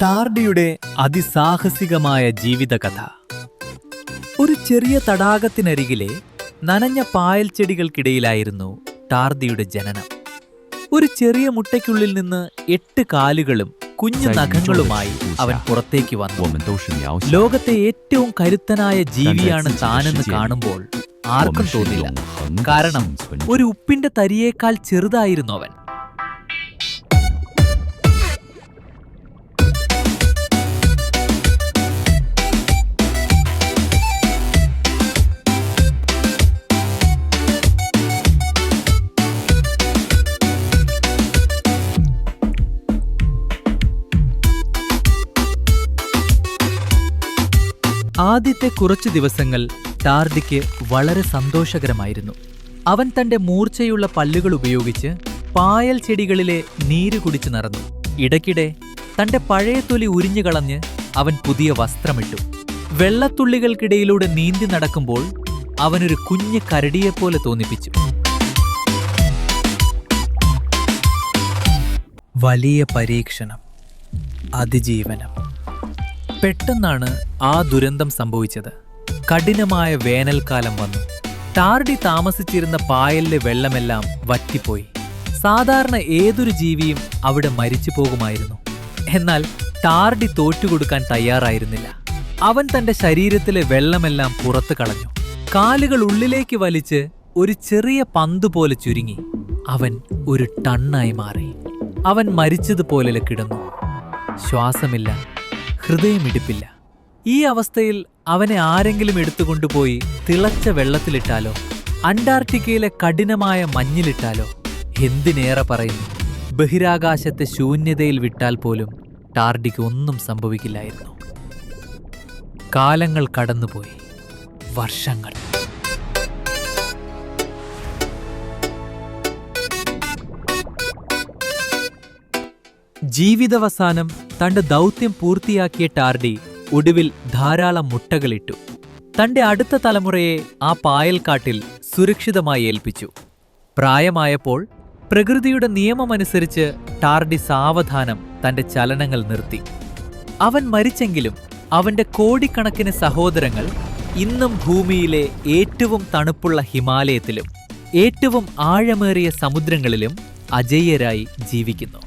ടാർഡിയുടെ അതിസാഹസികമായ ജീവിതകഥ. ഒരു ചെറിയ തടാകത്തിനരികിലെ നനഞ്ഞ പായൽ ചെടികൾക്കിടയിലായിരുന്നു ടാർഡിയുടെ ജനനം. ഒരു ചെറിയ മുട്ടയ്ക്കുള്ളിൽ നിന്ന് 8 കാലുകളും കുഞ്ഞു നഖങ്ങളുമായി അവൻ പുറത്തേക്ക് വന്നു. ലോകത്തെ ഏറ്റവും കരുത്തനായ ജീവിയാണ് താനെന്ന് കാണുമ്പോൾ ആർക്കും തോന്നില്ല. കാരണം ഒരു ഉപ്പിന്റെ തരിയേക്കാൾ ചെറുതായിരുന്നു അവൻ. ആദ്യത്തെ കുറച്ചു ദിവസങ്ങൾ ടാർഡിക്ക് വളരെ സന്തോഷകരമായിരുന്നു. അവൻ തന്റെ മൂർച്ചയുള്ള പല്ലുകൾ ഉപയോഗിച്ച് പായൽ ചെടികളിലെ നീര് കുടിച്ചു നടന്നു. ഇടയ്ക്കിടെ തന്റെ പഴയ തൊലി ഉരിഞ്ഞുകളഞ്ഞ് അവൻ പുതിയ വസ്ത്രമിട്ടു. വെള്ളത്തുള്ളികൾക്കിടയിലൂടെ നീന്തി നടക്കുമ്പോൾ അവനൊരു കുഞ്ഞ് കരടിയെപ്പോലെ തോന്നിപ്പിച്ചു. വലിയ പരീക്ഷണം, അതിജീവനം. പെട്ടെന്നാണ് ആ ദുരന്തം സംഭവിച്ചത്. കഠിനമായ വേനൽക്കാലം വന്നു. ടാർഡി താമസിച്ചിരുന്ന പായലിലെ വെള്ളമെല്ലാം വറ്റിപ്പോയി. സാധാരണ ഏതൊരു ജീവിയും അവിടെ മരിച്ചു പോകുമായിരുന്നു. എന്നാൽ ടാർഡി തോറ്റുകൊടുക്കാൻ തയ്യാറായിരുന്നില്ല. അവൻ തന്റെ ശരീരത്തിലെ വെള്ളമെല്ലാം പുറത്തു കളഞ്ഞു. കാലുകൾ ഉള്ളിലേക്ക് വലിച്ച് ഒരു ചെറിയ പന്തുപോലെ ചുരുങ്ങി. അവൻ ഒരു ടണ്ണായി മാറി. അവൻ മരിച്ചതുപോലെ കിടന്നു. ശ്വാസമില്ല, ഹൃദയമിടിപ്പില്ല. ഈ അവസ്ഥയിൽ അവനെ ആരെങ്കിലും എടുത്തുകൊണ്ടുപോയി തിളച്ച വെള്ളത്തിലിട്ടാലോ, അന്റാർട്ടിക്കയിലെ കഠിനമായ മഞ്ഞിലിട്ടാലോ, എന്തിനേറെ പറയുന്നു, ബഹിരാകാശത്തെ ശൂന്യതയിൽ വിട്ടാൽ പോലും ടാർഡിക്ക് ഒന്നും സംഭവിക്കില്ലായിരുന്നു. കാലങ്ങൾ കടന്നുപോയി, വർഷങ്ങൾ. ജീവിതാവസാനം തന്റെ ദൗത്യം പൂർത്തിയാക്കിയ ടാർഡി ഒടുവിൽ ധാരാളം മുട്ടകളിട്ടു. തന്റെ അടുത്ത തലമുറയെ ആ പായൽക്കാട്ടിൽ സുരക്ഷിതമായി ഏൽപ്പിച്ചു. പ്രായമായപ്പോൾ പ്രകൃതിയുടെ നിയമമനുസരിച്ച് ടാർഡി സാവധാനം തന്റെ ചലനങ്ങൾ നിർത്തി. അവൻ മരിച്ചെങ്കിലും അവന്റെ കോടിക്കണക്കിന് സഹോദരങ്ങൾ ഇന്നും ഭൂമിയിലെ ഏറ്റവും തണുപ്പുള്ള ഹിമാലയത്തിലും ഏറ്റവും ആഴമേറിയ സമുദ്രങ്ങളിലും അജയ്യരായി ജീവിക്കുന്നു.